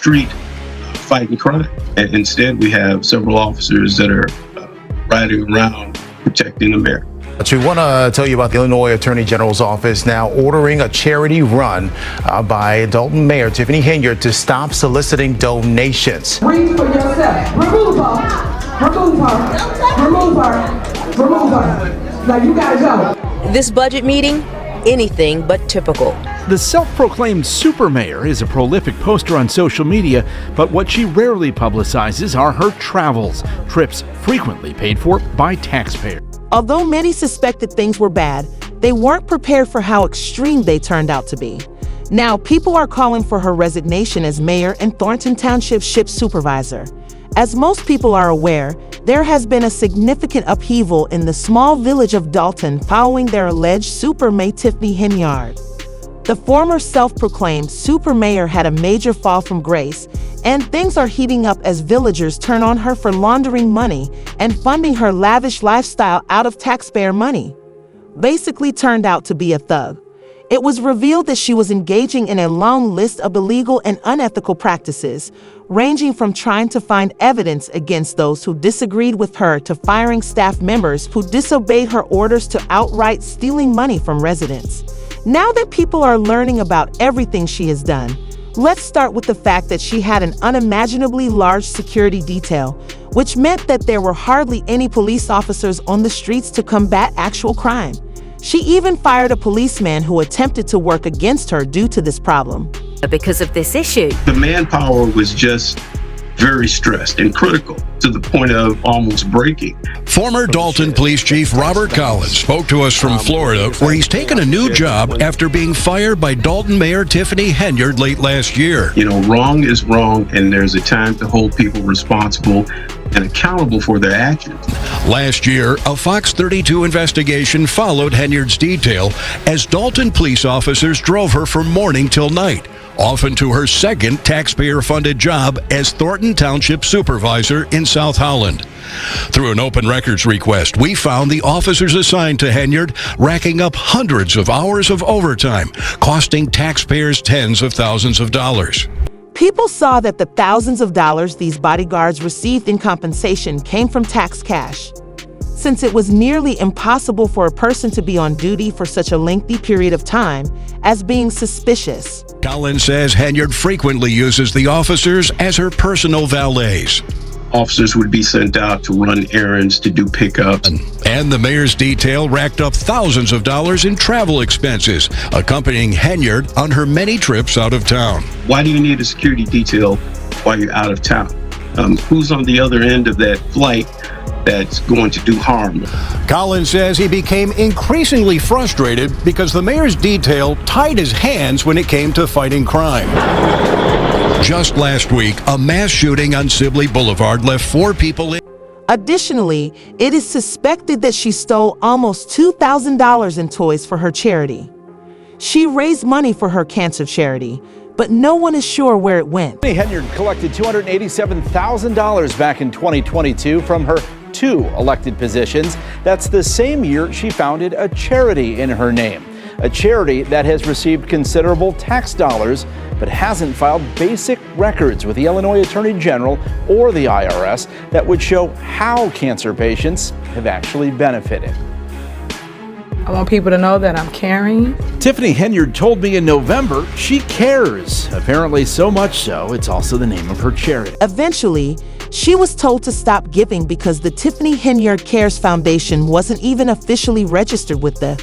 street fighting crime. And instead, we have several officers that are riding around protecting the mayor. We want to tell you about the Illinois Attorney General's office now ordering a charity run by Thornton Mayor Tiffany Henyard to stop soliciting donations. Breathe for yourself. Remove her. Remove her. Remove her. Remove her. Now you gotta go. This budget meeting, anything but typical. The self-proclaimed super mayor is a prolific poster on social media, but what she rarely publicizes are her travels, trips frequently paid for by taxpayers. Although many suspected things were bad, they weren't prepared for how extreme they turned out to be. Now, people are calling for her resignation as mayor and Thornton Township ship supervisor. As most people are aware, there has been a significant upheaval in the small village of Dalton following their alleged super mayor Tiffany Henyard. The former self-proclaimed super mayor had a major fall from grace, and things are heating up as villagers turn on her for laundering money and funding her lavish lifestyle out of taxpayer money. Basically turned out to be a thug. It was revealed that she was engaging in a long list of illegal and unethical practices, ranging from trying to find evidence against those who disagreed with her to firing staff members who disobeyed her orders to outright stealing money from residents. Now that people are learning about everything she has done, let's start with the fact that she had an unimaginably large security detail, which meant that there were hardly any police officers on the streets to combat actual crime. She even fired a policeman who attempted to work against her due to this problem. Because of this issue. The manpower was just very stressed and critical to the point of almost breaking. Former Dalton Police Chief Robert Collins spoke to us from Florida, where he's taken a new job after being fired by Dalton Mayor Tiffany Henyard late last year. You know, wrong is wrong, and there's a time to hold people responsible and accountable for their actions. Last year, a Fox 32 investigation followed Henyard's detail as Dalton police officers drove her from morning till night, often to her second taxpayer-funded job as Thornton Township supervisor in South Holland. Through an open records request, we found the officers assigned to Henyard racking up hundreds of hours of overtime, costing taxpayers tens of thousands of dollars. People saw that the thousands of dollars these bodyguards received in compensation came from tax cash. Since it was nearly impossible for a person to be on duty for such a lengthy period of time, as being suspicious. Collins says Henyard frequently uses the officers as her personal valets. Officers would be sent out to run errands, to do pickups. And the mayor's detail racked up thousands of dollars in travel expenses, accompanying Henyard on her many trips out of town. Why do you need a security detail while you're out of town? Who's on the other end of that flight that's going to do harm? Collins says he became increasingly frustrated because the mayor's detail tied his hands when it came to fighting crime. Just last week, a mass shooting on Sibley Boulevard left 4 people in. Additionally, it is suspected that she stole almost $2,000 in toys for her charity. She raised money for her cancer charity, but no one is sure where it went. Tiffany Henyard collected $287,000 back in 2022 from her 2 elected positions. That's the same year she founded a charity in her name, a charity that has received considerable tax dollars but hasn't filed basic records with the Illinois Attorney General or the IRS that would show how cancer patients have actually benefited. I want people to know that I'm caring. Tiffany Henyard told me in November she cares. Apparently so much so, it's also the name of her charity. Eventually, she was told to stop giving because the Tiffany Henyard Cares Foundation wasn't even officially registered with the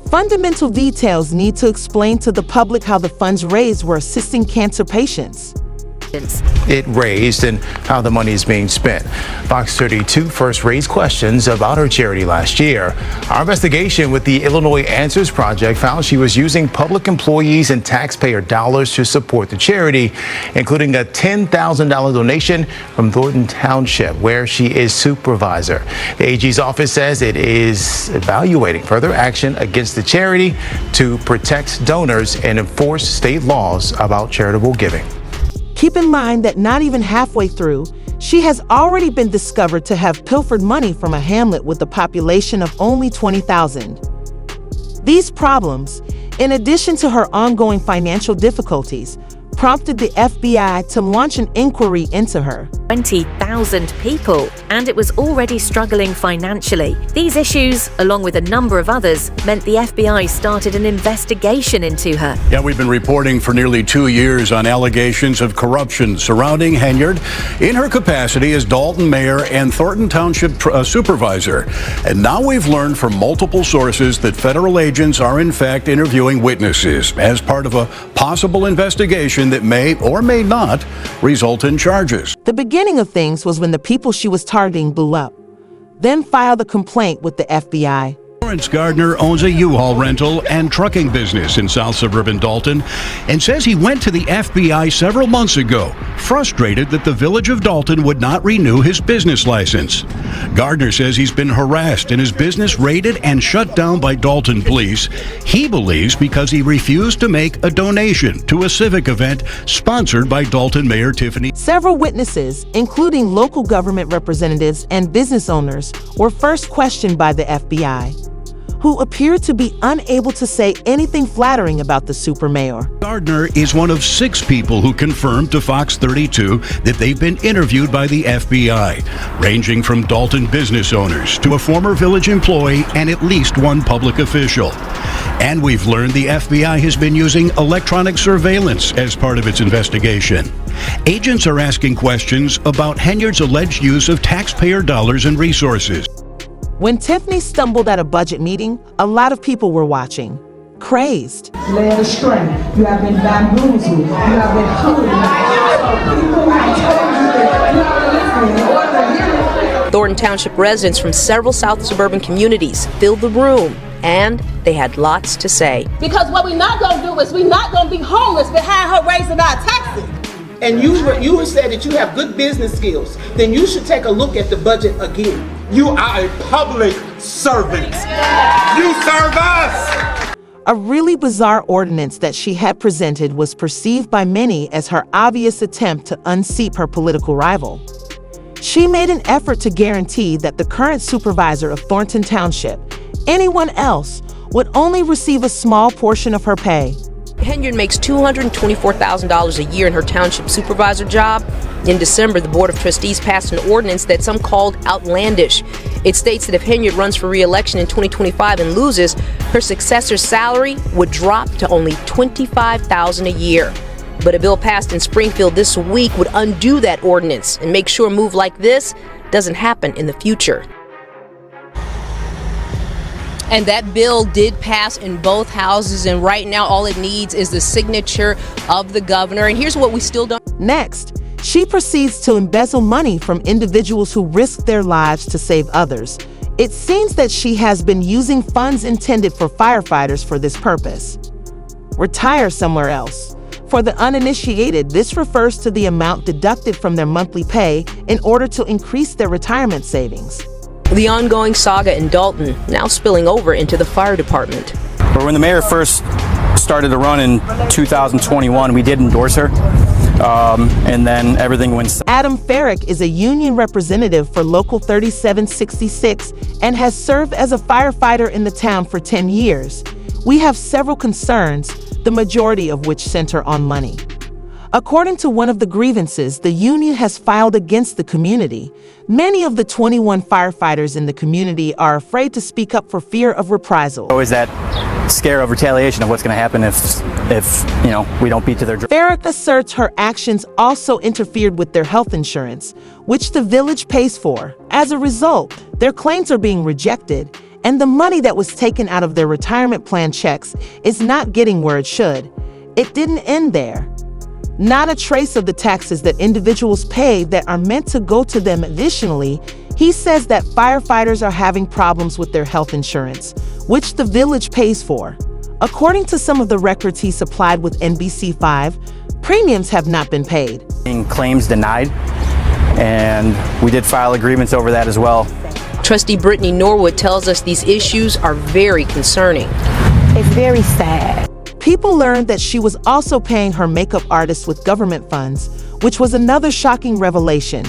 fundamental details need to explain to the public how the funds raised were assisting cancer patients. It raised and how the money is being spent. Fox 32 first raised questions about her charity last year. Our investigation with the Illinois Answers Project found she was using public employees and taxpayer dollars to support the charity, including a $10,000 donation from Thornton Township, where she is supervisor. The AG's office says it is evaluating further action against the charity to protect donors and enforce state laws about charitable giving. Keep in mind that not even halfway through, she has already been discovered to have pilfered money from a hamlet with a population of only 20,000. These problems, in addition to her ongoing financial difficulties, prompted the FBI to launch an inquiry into her. 20,000 people, and it was already struggling financially. These issues, along with a number of others, meant the FBI started an investigation into her. Yeah, we've been reporting for nearly 2 years on allegations of corruption surrounding Henyard in her capacity as Dalton mayor and Thornton Township supervisor. And now we've learned from multiple sources that federal agents are in fact interviewing witnesses as part of a possible investigation that may or may not result in charges. The beginning of things was when the people she was targeting blew up, then filed a complaint with the FBI. Lawrence Gardner owns a U-Haul rental and trucking business in South Suburban Dalton and says he went to the FBI several months ago, frustrated that the village of Dalton would not renew his business license. Gardner says he's been harassed and his business raided and shut down by Dalton police. He believes because he refused to make a donation to a civic event sponsored by Dalton Mayor Tiffany. Several witnesses, including local government representatives and business owners, were first questioned by the FBI, who appeared to be unable to say anything flattering about the super mayor. Gardner is one of 6 people who confirmed to Fox 32 that they've been interviewed by the FBI, ranging from Dalton business owners to a former village employee and at least one public official. And we've learned the FBI has been using electronic surveillance as part of its investigation. Agents are asking questions about Henyard's alleged use of taxpayer dollars and resources. When Tiffany stumbled at a budget meeting, a lot of people were watching, crazed. Led astray. You have been bamboozled. You have been hooded. People have told you that you are listening. In order to hear it. Thornton Township residents from several South suburban communities filled the room, and they had lots to say. Because what we're not going to do is we're not going to be homeless behind her raising our taxes. And you said that you have good business skills, then you should take a look at the budget again. You are a public servant. You serve us. A really bizarre ordinance that she had presented was perceived by many as her obvious attempt to unseat her political rival. She made an effort to guarantee that the current supervisor of Thornton Township, anyone else, would only receive a small portion of her pay. Henyard makes $224,000 a year in her township supervisor job. In December, the Board of Trustees passed an ordinance that some called outlandish. It states that if Henyard runs for re-election in 2025 and loses, her successor's salary would drop to only $25,000 a year. But a bill passed in Springfield this week would undo that ordinance and make sure a move like this doesn't happen in the future. And that bill did pass in both houses, and right now all it needs is the signature of the governor. And here's what we still don't. Next, she proceeds to embezzle money from individuals who risk their lives to save others. It seems that she has been using funds intended for firefighters for this purpose. Retire somewhere else. For the uninitiated, this refers to the amount deducted from their monthly pay in order to increase their retirement savings. The ongoing saga in Dalton now spilling over into the fire department. But when the mayor first started to run in 2021, we did endorse her, and then everything went south. Adam Farrick is a union representative for Local 3766 and has served as a firefighter in the town for 10 years. We have several concerns, the majority of which center on money. According to one of the grievances the union has filed against the community, many of the 21 firefighters in the community are afraid to speak up for fear of reprisal. Always that scare of retaliation of what's going to happen if we don't beat to their drum. Farrick asserts her actions also interfered with their health insurance, which the village pays for. As a result, their claims are being rejected, and the money that was taken out of their retirement plan checks is not getting where it should. It didn't end there. Not a trace of the taxes that individuals pay that are meant to go to them. Additionally, he says that firefighters are having problems with their health insurance, which the village pays for. According to some of the records he supplied with NBC5, premiums have not been paid. Claims denied, and we did file agreements over that as well. Trustee Brittany Norwood tells us these issues are very concerning. It's very sad. People learned that she was also paying her makeup artist with government funds, which was another shocking revelation.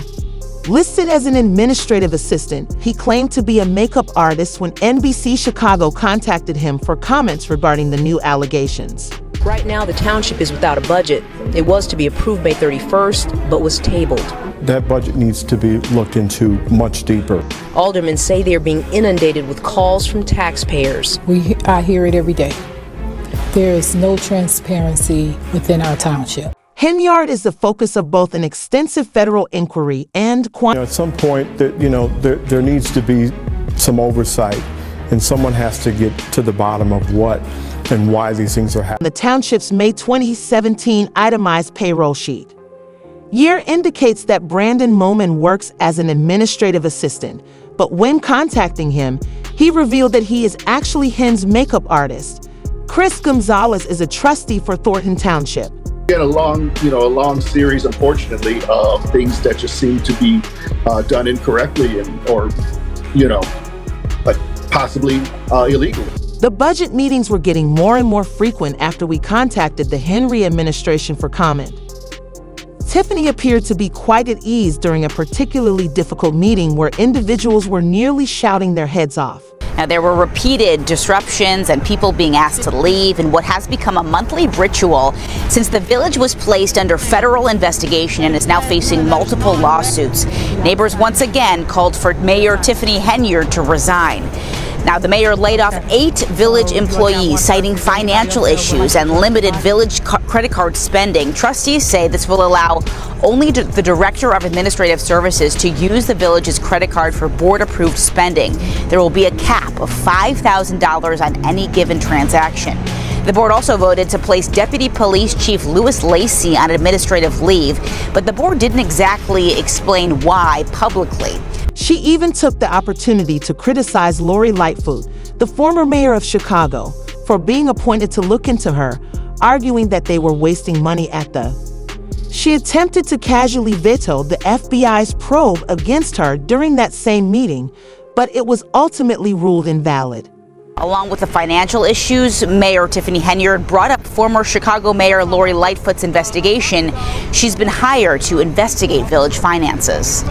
Listed as an administrative assistant, he claimed to be a makeup artist when NBC Chicago contacted him for comments regarding the new allegations. Right now, the township is without a budget. It was to be approved May 31st, but was tabled. That budget needs to be looked into much deeper. Aldermen say they are being inundated with calls from taxpayers. I hear it every day. There is no transparency within our township. Henyard is the focus of both an extensive federal inquiry and at some point, there needs to be some oversight, and someone has to get to the bottom of what and why these things are happening. The township's May 2017 itemized payroll sheet. Year indicates that Brandon Moman works as an administrative assistant, but when contacting him, he revealed that he is actually Hen's makeup artist. Chris Gonzalez is a trustee for Thornton Township. We had a long series, unfortunately, of things that just seem to be done incorrectly or possibly illegally. The budget meetings were getting more and more frequent after we contacted the Henry administration for comment. Tiffany appeared to be quite at ease during a particularly difficult meeting where individuals were nearly shouting their heads off. Now, there were repeated disruptions and people being asked to leave in what has become a monthly ritual since the village was placed under federal investigation and is now facing multiple lawsuits. Neighbors once again called for Mayor Tiffany Henyard to resign. Now, the mayor laid off 8 village employees, citing financial issues and limited village credit card spending. Trustees say this will allow only the director of administrative services to use the village's credit card for board-approved spending. There will be a cap of $5,000 on any given transaction. The board also voted to place Deputy Police Chief Louis Lacey on administrative leave, but the board didn't exactly explain why publicly. She even took the opportunity to criticize Lori Lightfoot, the former mayor of Chicago, for being appointed to look into her, arguing that they were wasting money at the. She attempted to casually veto the FBI's probe against her during that same meeting, but it was ultimately ruled invalid. Along with the financial issues, Mayor Tiffany Henyard brought up former Chicago Mayor Lori Lightfoot's investigation. She's been hired to investigate village finances.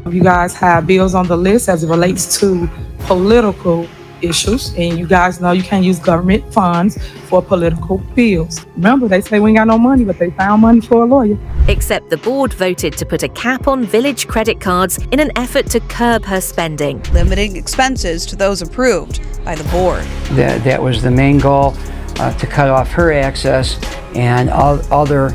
You guys have bills on the list as it relates to political issues, and you guys know you can't use government funds for political bills. Remember, they say we ain't got no money, but they found money for a lawyer. Except the board voted to put a cap on village credit cards in an effort to curb her spending, limiting expenses to those approved by the board. That was the main goal, to cut off her access and other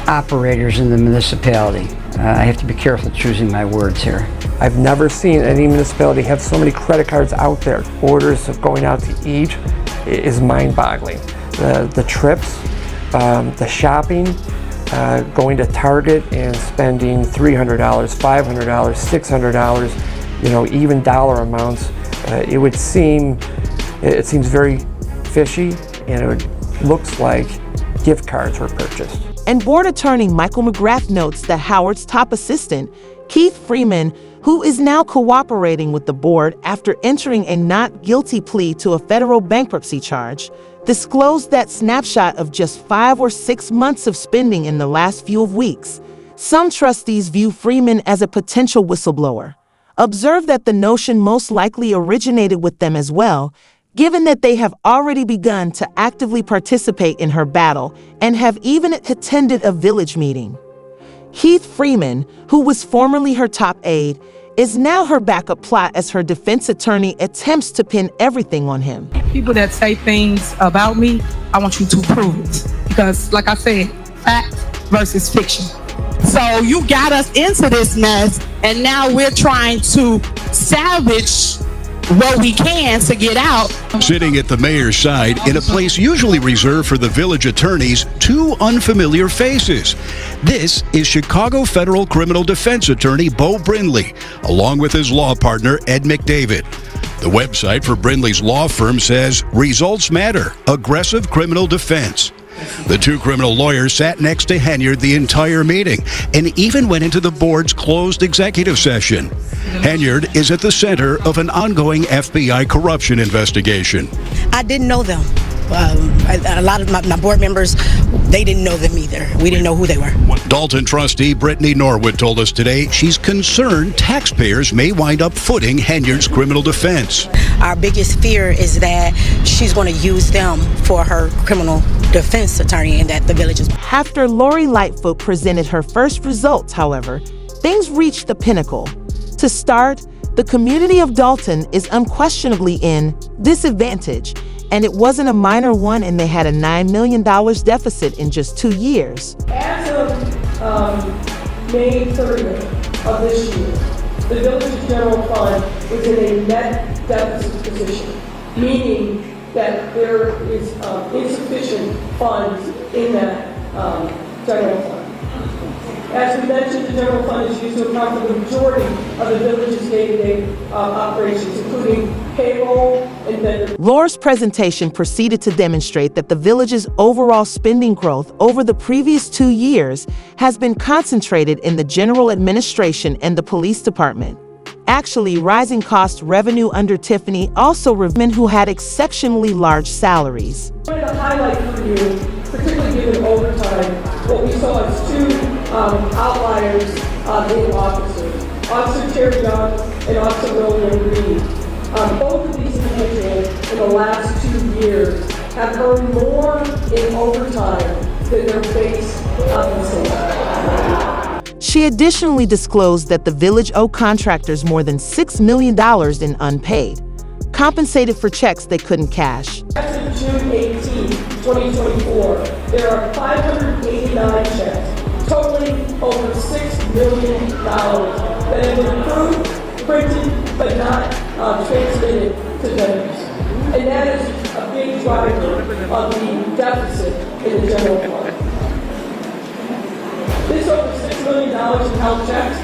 operators in the municipality. I have to be careful choosing my words here. I've never seen any municipality have so many credit cards out there. Orders of going out to eat is mind-boggling. The trips, the shopping, going to Target and spending $300, $500, $600, even dollar amounts. It seems very fishy, and it looks like gift cards were purchased. And board attorney Michael McGrath notes that Howard's top assistant, Keith Freeman, who is now cooperating with the board after entering a not guilty plea to a federal bankruptcy charge, disclosed that snapshot of just 5 or 6 months of spending in the last few weeks. Some trustees view Freeman as a potential whistleblower. Observe that the notion most likely originated with them as well, given that they have already begun to actively participate in her battle and have even attended a village meeting. Keith Freeman, who was formerly her top aide, is now her backup plot as her defense attorney attempts to pin everything on him. People that say things about me, I want you to prove it. Because, like I said, fact versus fiction. So you got us into this mess, and now we're trying to salvage what we can to get out. Sitting at the mayor's side in a place usually reserved for the village attorneys, 2 unfamiliar faces. This is Chicago Federal Criminal Defense Attorney Bo Brindley, along with his law partner Ed McDavid. The website for Brindley's law firm says, "Results matter, aggressive criminal defense." The 2 criminal lawyers sat next to Henyard the entire meeting and even went into the board's closed executive session. Henyard is at the center of an ongoing FBI corruption investigation. I didn't know them. A lot of my board members, they didn't know them either. We didn't know who they were. Dalton trustee Brittany Norwood told us today she's concerned taxpayers may wind up footing Henyard's criminal defense. Our biggest fear is that she's going to use them for her criminal defense attorney and that the village is. After Lori Lightfoot presented her first results, however, things reached the pinnacle. To start, the community of Dalton is unquestionably in disadvantage, and it wasn't a minor one, and they had a $9 million deficit in just 2 years. As of May 30th of this year, the village's general fund was in a net deficit position, meaning that there is insufficient funds in that general fund. As we mentioned, the general fund is used to account for the majority of the village's day-to-day operations, including payroll and vendor. Laura's presentation proceeded to demonstrate that the village's overall spending growth over the previous 2 years has been concentrated in the general administration and the police department. Actually, rising cost revenue under Tiffany also revealed who had exceptionally large salaries. I wanted to highlight for you, particularly given overtime, what we saw as two outliers in officers, Officer Terry Young and Officer William Reed. Both of these individuals in the last 2 years have earned more in overtime than their base compensation. She additionally disclosed that the village owed contractors more than $6 million in unpaid, compensated for checks they couldn't cash. As of June 18, 2024, there are 589 checks totaling over $6 million that have been approved, printed, but not transmitted to vendors. And that is a big driver of the deficit in the general fund. This over $6 million in health checks,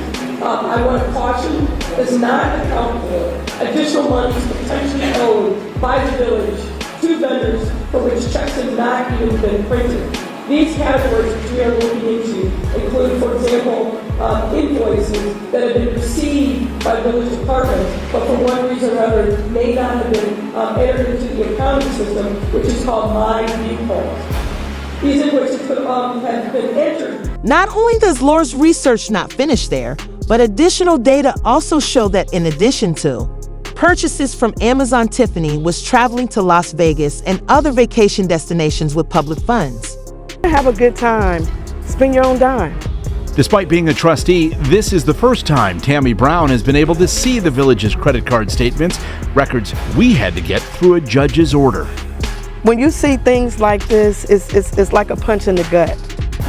I want to caution, does not account for additional monies potentially owed by the village to vendors for which checks have not even been printed. These categories which we are looking into include, for example, invoices that have been received by village departments, but for one reason or another may not have been entered into the accounting system, which is called My Default. These invoices could have been entered. Not only does Laura's research not finish there, but additional data also show that in addition to purchases from Amazon, Tiffany was traveling to Las Vegas and other vacation destinations with public funds. Have a good time. Spend your own dime. Despite being a trustee, this is the first time Tammy Brown has been able to see the village's credit card statements, records we had to get through a judge's order. When you see things like this, it's like a punch in the gut.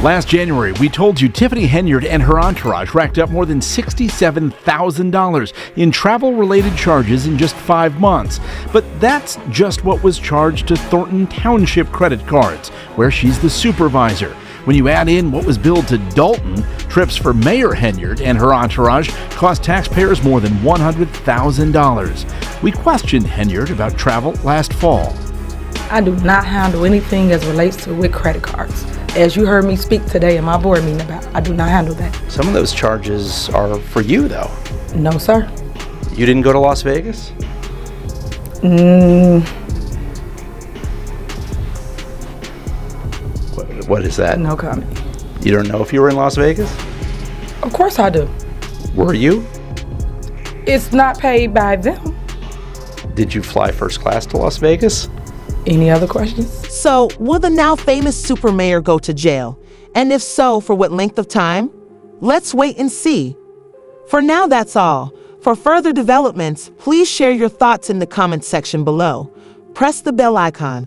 Last January, we told you Tiffany Henyard and her entourage racked up more than $67,000 in travel-related charges in just 5 months. But that's just what was charged to Thornton Township credit cards, where she's the supervisor. When you add in what was billed to Dalton, trips for Mayor Henyard and her entourage cost taxpayers more than $100,000. We questioned Henyard about travel last fall. I do not handle anything as relates to with credit cards. As you heard me speak today in my board meeting about, I do not handle that. Some of those charges are for you, though. No, sir. You didn't go to Las Vegas? What is that? No comment. You don't know if you were in Las Vegas? Of course I do. Were you? It's not paid by them. Did you fly first class to Las Vegas? Any other questions? So, will the now famous super mayor go to jail? And if so, for what length of time? Let's wait and see. For now, that's all. For further developments, please share your thoughts in the comments section below. Press the bell icon.